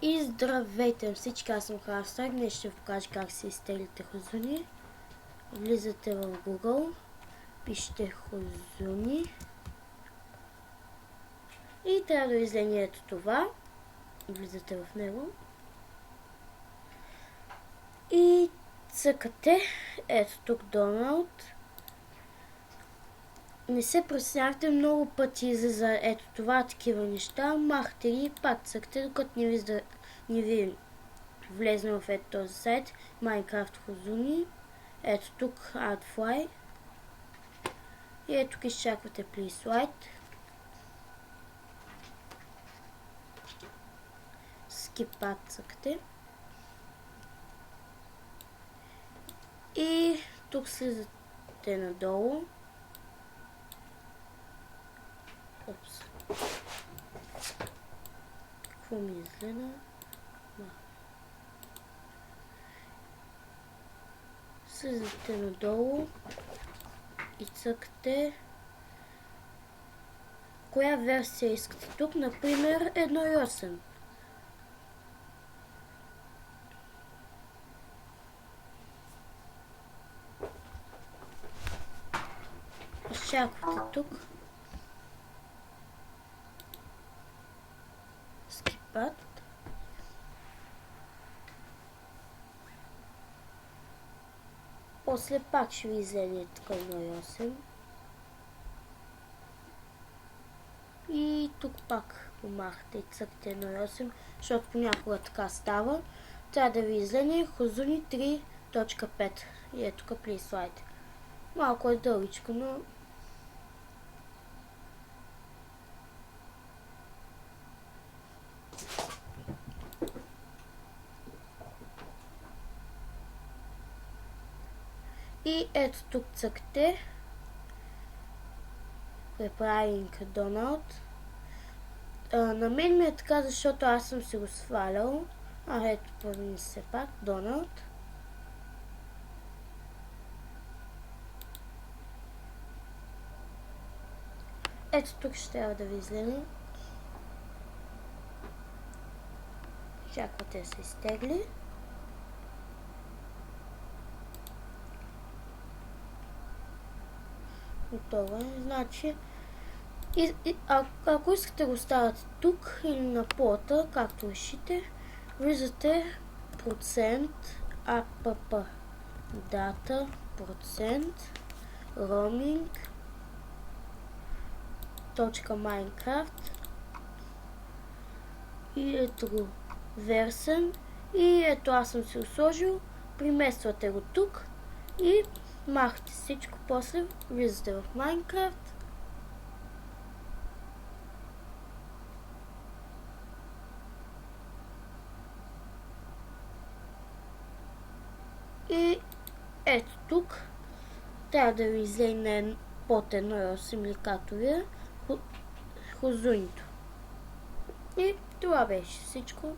И здравейте всички, аз съм Храстак. Днес ще ви покажа как се изтеглите хозуни. Влизате в Google, пишете хозуни и трябва да излезе ето това. Влизате в него и цъкате ето тук Доналд. Не се притеснявайте, много пъти излиза ето това, такива неща. Махте ги и пак цъкате, докато не ви влезне в ето този сайт Minecraft Хозуни. Ето тук AdFly. И ето тук изчаквате Please Slide. Skip цъкате. И тук слизате надолу. Опс. Какво ми изгледа? Слизате надолу и цъкате коя версия искате тук, например 1.8. Изчаквате тук. Скипат. После пак ще ви излезе тук 1.8. И тук пак помахате и цъкате 1.8, защото понякога така става. Трябва да ви излезе Хозуни 3.5. И ето тук Please Slide. Малко е дългичко, но и ето тук цъкате Preparing Donald. На мен ми е така, защото аз съм си го свалял. Ето първи се пак Donald. Ето тук ще трябва да ви излезе. Чаквате да се изтегли. Готово е. Значи, ако искате го ставате тук или на плота, както решите, влизате процент, app, дата, процент, roaming, .minecraft и ето го version и ето аз съм си го сложил, примествате го тук и махате всичко, после влизате в Minecraft и ето тук трябва да ви излезе под 1.8 или както ви е Хозунито. И това беше всичко.